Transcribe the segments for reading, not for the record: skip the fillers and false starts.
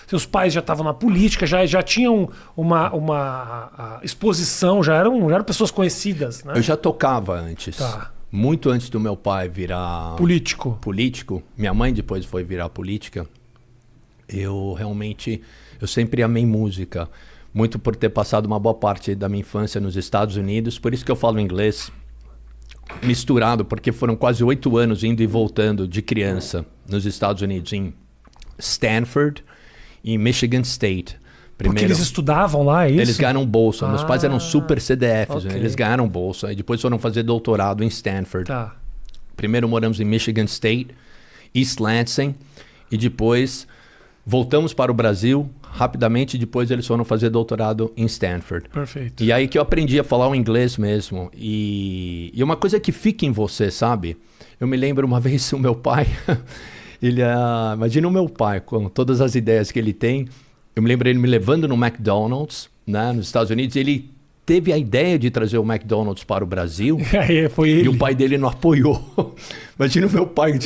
Seus pais já estavam na política, já tinham uma exposição, já eram pessoas conhecidas, né? Eu já tocava antes. Tá. Muito antes do meu pai virar político. Minha mãe depois foi virar política. Eu sempre amei música. Muito por ter passado uma boa parte da minha infância nos Estados Unidos. Por isso que eu falo inglês misturado, porque foram quase 8 anos indo e voltando de criança nos Estados Unidos, em Stanford e Michigan State. Porque eles estudavam lá, é isso? Eles ganharam bolsa. Meus pais eram super CDFs, ok. Eles ganharam bolsa. E depois foram fazer doutorado em Stanford. Tá. Primeiro moramos em Michigan State, East Lansing. E depois voltamos para o Brasil rapidamente. E depois eles foram fazer doutorado em Stanford. Perfeito. E aí que eu aprendi a falar o inglês mesmo. E uma coisa que fica em você, sabe? Eu me lembro uma vez o meu pai... imagina o meu pai, com todas as ideias que ele tem. Eu me lembro ele me levando no McDonald's, né, nos Estados Unidos. Ele teve a ideia de trazer o McDonald's para o Brasil. Foi ele. E o pai dele não apoiou. Imagina o meu pai,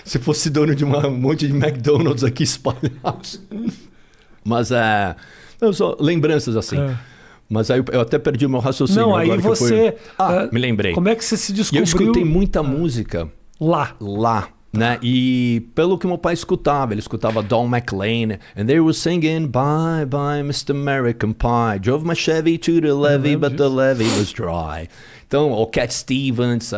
se fosse dono de um monte de McDonald's aqui espalhados. Mas só lembranças assim. Mas aí eu até perdi o meu raciocínio. Não, aí agora você... me lembrei. Como é que você se descobriu? E eu escutei muita música lá. Né? E pelo que meu pai escutava, ele escutava Don McLean, and they were singing Bye Bye Mr. American Pie, drove my Chevy to the levee, but the levee was dry. Então, o Cat Stevens,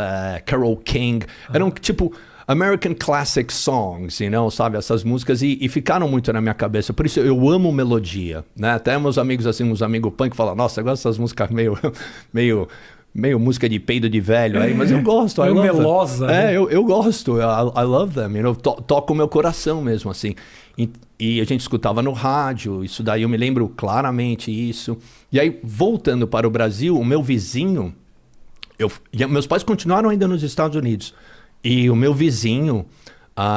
Carole King, eram tipo American classic songs, sabe? Essas músicas e ficaram muito na minha cabeça. Por isso eu amo melodia, né? Até meus amigos assim, uns amigos punk falam, nossa, eu gosto dessas músicas meio música de peido de velho aí, mas eu gosto. Meio melosa. Né? Eu gosto. I love them. Toca o meu coração mesmo, assim. E a gente escutava no rádio, isso daí eu me lembro claramente isso. E aí, voltando para o Brasil, o meu vizinho... meus pais continuaram ainda nos Estados Unidos. E o meu vizinho,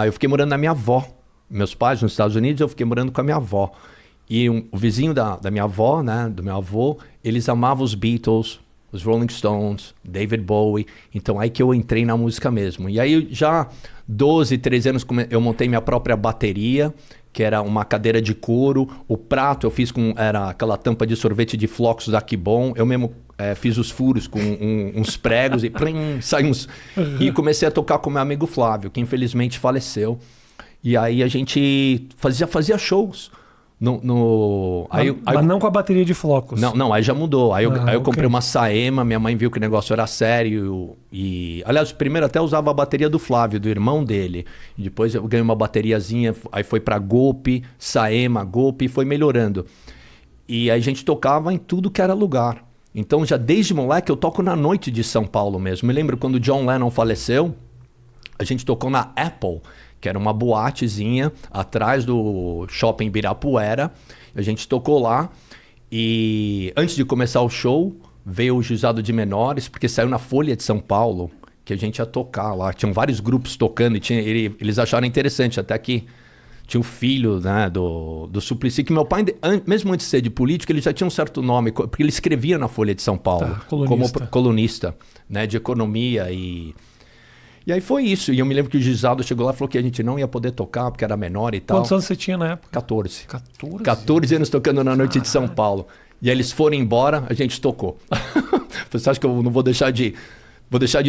eu fiquei morando na minha avó. Meus pais nos Estados Unidos, eu fiquei morando com a minha avó. E o vizinho da minha avó, né, do meu avô, eles amavam os Beatles, os Rolling Stones, David Bowie. Então aí que eu entrei na música mesmo. E aí já 12, 13 anos eu montei minha própria bateria, que era uma cadeira de couro. O prato eu fiz era aquela tampa de sorvete de flocos da Kibon. Eu mesmo fiz os furos com uns pregos e saiu uns... E comecei a tocar com meu amigo Flávio, que infelizmente faleceu. E aí a gente fazia shows. Mas não com a bateria de flocos. Não, aí já mudou. Aí eu comprei uma Saema, minha mãe viu que o negócio era sério. Aliás, primeiro até usava a bateria do Flávio, do irmão dele. E depois eu ganhei uma bateriazinha, aí foi pra Golpe, Saema, Golpe, e foi melhorando. E aí a gente tocava em tudo que era lugar. Então já desde moleque eu toco na noite de São Paulo mesmo. Me lembro quando o John Lennon faleceu, a gente tocou na Apple, que era uma boatezinha atrás do shopping Ibirapuera. A gente tocou lá e antes de começar o show, veio o juizado de menores, porque saiu na Folha de São Paulo que a gente ia tocar lá. Tinham vários grupos tocando e eles acharam interessante, até que tinha o filho, né, do Suplicy, que meu pai, mesmo antes de ser de político, ele já tinha um certo nome, porque ele escrevia na Folha de São Paulo, como colunista, né, de economia e aí foi isso. E eu me lembro que o juizado chegou lá e falou que a gente não ia poder tocar porque era menor e tal. Quantos anos você tinha na época? 14. 14 anos tocando na noite de São Paulo. E aí eles foram embora, a gente tocou. Você acha que eu não vou deixar de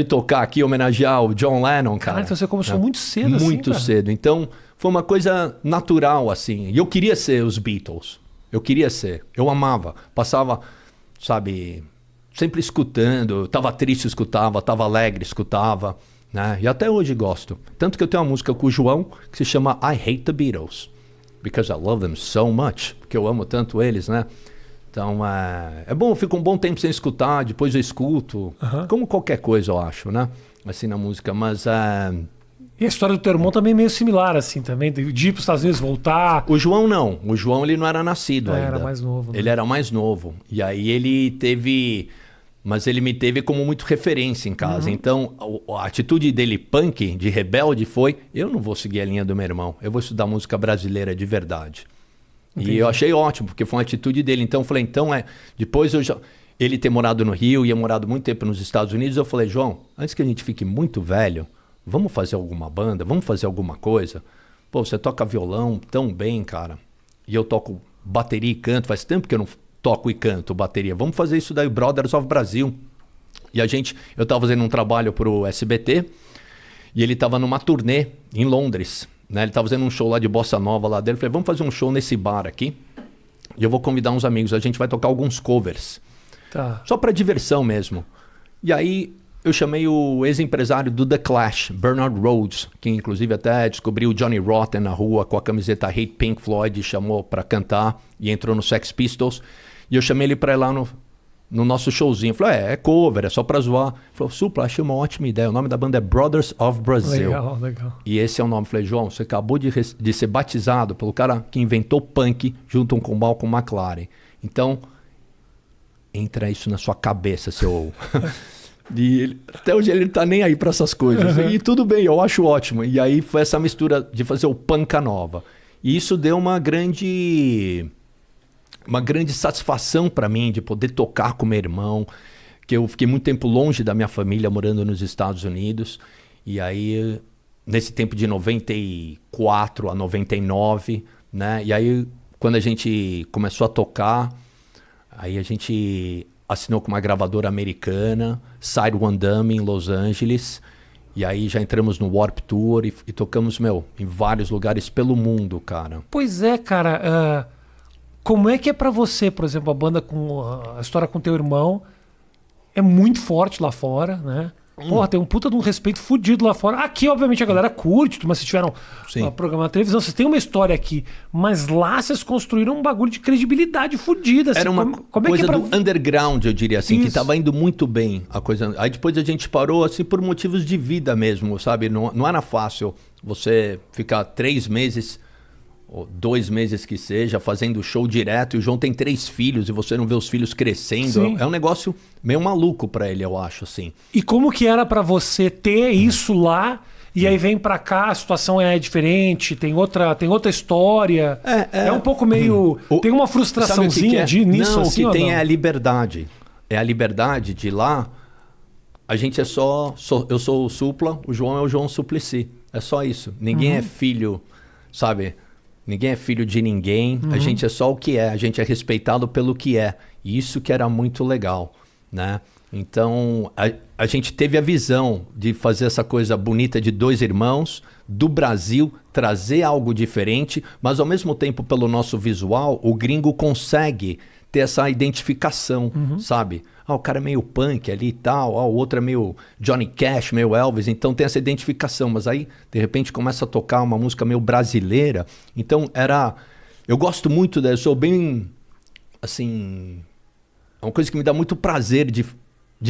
tocar aqui, homenagear o John Lennon, cara? Então você começou muito cedo assim, muito cedo. Então foi uma coisa natural, assim. E eu queria ser os Beatles. Eu queria ser. Eu amava. Passava, sabe, sempre escutando. Tava triste, escutava. Tava alegre, escutava. Né? E até hoje gosto. Tanto que eu tenho uma música com o João que se chama I Hate the Beatles. Because I love them so much. Porque eu amo tanto eles, né? Então, é bom, eu fico um bom tempo sem escutar, depois eu escuto. Como qualquer coisa, eu acho, né? Assim, na música, mas... E a história do teu irmão também é meio similar, assim, também. De ir para os Estados Unidos, voltar... O João não. O João, ele não era nascido ainda. Era mais novo. Né? Ele era mais novo. E aí ele teve... Mas ele me teve como muito referência em casa. Então, a atitude dele punk, de rebelde, foi... Eu não vou seguir a linha do meu irmão. Eu vou estudar música brasileira de verdade. Entendi. E eu achei ótimo, porque foi uma atitude dele. Então, eu falei, depois ele ter morado no Rio e morado muito tempo nos Estados Unidos, eu falei, João, antes que a gente fique muito velho, vamos fazer alguma banda? Vamos fazer alguma coisa? Pô, você toca violão tão bem, cara. e eu toco bateria e canto, faz tempo que eu não toco e canto bateria. Vamos fazer isso daí, Brothers of Brasil. E eu tava fazendo um trabalho pro SBT, e ele tava numa turnê em Londres, né? Ele tava fazendo um show lá de bossa nova lá dele. Eu falei, vamos fazer um show nesse bar aqui, e eu vou convidar uns amigos, a gente vai tocar alguns covers. Tá. Só pra diversão mesmo. E aí eu chamei o ex-empresário do The Clash, Bernard Rhodes, que inclusive até descobriu o Johnny Rotten na rua com a camiseta Hate Pink Floyd, chamou pra cantar e entrou no Sex Pistols. E eu chamei ele pra ir lá no nosso showzinho. Falei, é cover, é só pra zoar. Ele falou, Supla, achei uma ótima ideia. O nome da banda é Brothers of Brazil. Legal, legal. E esse é o nome. Falei, João, você acabou de ser batizado pelo cara que inventou punk junto com o Malcolm McLaren. Então, entra isso na sua cabeça, seu... E até hoje ele tá nem aí pra essas coisas. E tudo bem, eu acho ótimo. E aí foi essa mistura de fazer o Panca Nova. E isso deu uma grande satisfação pra mim de poder tocar com meu irmão, que eu fiquei muito tempo longe da minha família, morando nos Estados Unidos. E aí, nesse tempo de 94 a 99, né? E aí, quando a gente começou a tocar, aí a gente assinou com uma gravadora americana, Side One Dummy, em Los Angeles. E aí já entramos no Warped Tour e tocamos, em vários lugares pelo mundo, cara. Pois é, cara. Como é que é pra você, por exemplo, a banda com a história com teu irmão é muito forte lá fora, né? Porra, tem um puta de um respeito fudido lá fora. Aqui, obviamente, a galera curte, mas vocês tiveram um programa na televisão, vocês têm uma história aqui. Mas lá vocês construíram um bagulho de credibilidade fudida. Assim, era uma coisa do underground, eu diria assim, que tava indo muito bem a coisa. Aí depois a gente parou, assim, por motivos de vida mesmo, sabe? Não era fácil você ficar 3 meses... ou 2 meses que seja, fazendo show direto, e o João tem 3 filhos e você não vê os filhos crescendo. Sim. É um negócio meio maluco pra ele, eu acho, assim. E como que era pra você ter isso lá, e aí vem pra cá, a situação é diferente, tem outra história. É um pouco meio... tem uma frustraçãozinha nisso, não, assim, o que tem é a liberdade. É a liberdade de lá, a gente é eu sou o Supla, o João é o João Suplicy. É só isso. Ninguém é filho, sabe... Ninguém é filho de ninguém, a gente é só o que é, a gente é respeitado pelo que é. E isso que era muito legal, né? Então, a gente teve a visão de fazer essa coisa bonita de 2 irmãos, do Brasil, trazer algo diferente, mas ao mesmo tempo, pelo nosso visual, o gringo consegue ter essa identificação, sabe? O cara é meio punk ali e tal, o outro é meio Johnny Cash, meio Elvis, então tem essa identificação, mas aí de repente começa a tocar uma música meio brasileira, então eu gosto muito eu sou bem, assim, é uma coisa que me dá muito prazer de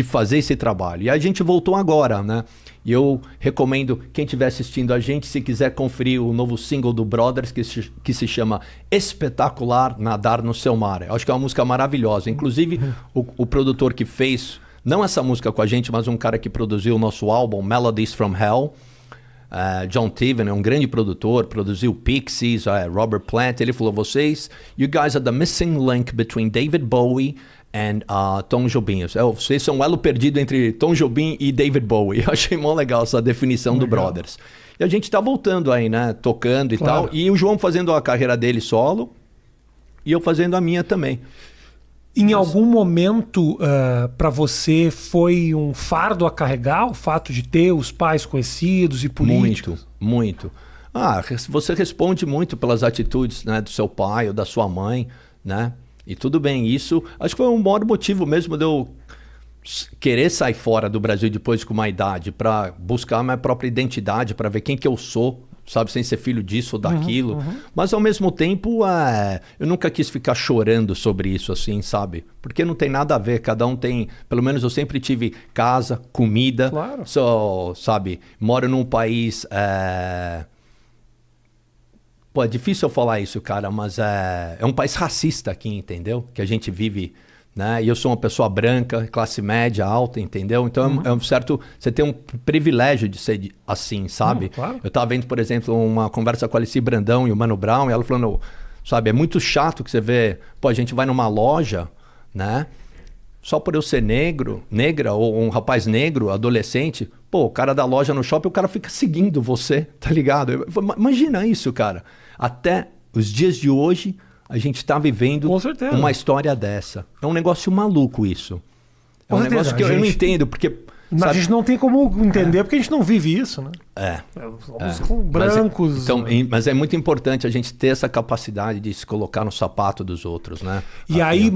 fazer esse trabalho. E a gente voltou agora, né? E eu recomendo quem estiver assistindo a gente, se quiser conferir o novo single do Brothers, que se chama Espetacular Nadar no Seu Mar. Eu acho que é uma música maravilhosa. Inclusive, o produtor que fez, não essa música com a gente, mas um cara que produziu o nosso álbum, Melodies from Hell, John Tiven, é um grande produtor, produziu Pixies, Robert Plant. Ele falou, you guys are the missing link between David Bowie and Tom Jobim. Vocês são um elo perdido entre Tom Jobim e David Bowie. Eu achei mó legal essa definição do Brothers. E a gente tá voltando aí, né? Tocando e tal. E o João fazendo a carreira dele solo e eu fazendo a minha também. Em algum momento para você foi um fardo a carregar o fato de ter os pais conhecidos e políticos? Muito. Você responde muito pelas atitudes, né, do seu pai ou da sua mãe, né? E tudo bem, isso acho que foi um maior motivo mesmo de eu querer sair fora do Brasil depois com uma idade, para buscar a minha própria identidade, para ver quem que eu sou, sabe, sem ser filho disso ou daquilo. Mas ao mesmo tempo, eu nunca quis ficar chorando sobre isso, assim, sabe? Porque não tem nada a ver, cada um tem... Pelo menos eu sempre tive casa, comida, sabe? Moro num país... Pô, é difícil eu falar isso, cara, mas é um país racista aqui, entendeu? Que a gente vive, né? E eu sou uma pessoa branca, classe média, alta, entendeu? Então é um certo... Você tem um privilégio de ser assim, sabe? Claro. Eu tava vendo, por exemplo, uma conversa com a Alice Brandão e o Mano Brown, e ela falando, sabe, é muito chato que você vê... Pô, a gente vai numa loja, né? Só por eu ser negra, ou um rapaz negro, adolescente, pô, o cara da loja no shopping, o cara fica seguindo você, tá ligado? Imagina isso, cara. Até os dias de hoje, a gente tá vivendo Com certeza. uma história dessa. É um negócio maluco isso. É um Com certeza, negócio que eu não entendo, porque... A gente não tem como entender porque a gente não vive isso, né? Somos brancos. Mas é muito importante a gente ter essa capacidade de se colocar no sapato dos outros, né?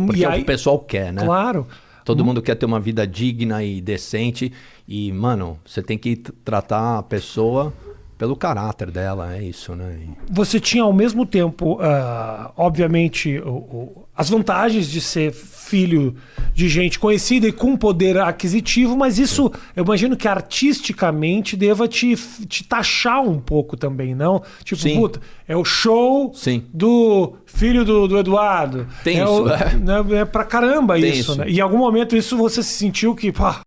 Porque o pessoal quer, né? Claro. Todo mundo quer ter uma vida digna e decente. E, mano, você tem que tratar a pessoa pelo caráter dela, é isso, né? Você tinha ao mesmo tempo, obviamente, as vantagens de ser filho de gente conhecida e com poder aquisitivo, mas isso, eu imagino que artisticamente deva te taxar um pouco também, não? Tipo, Sim. puta, é o show Sim. do filho do Eduardo. Tem isso, é pra caramba Tem isso, isso. né? E em algum momento isso você se sentiu que, pá,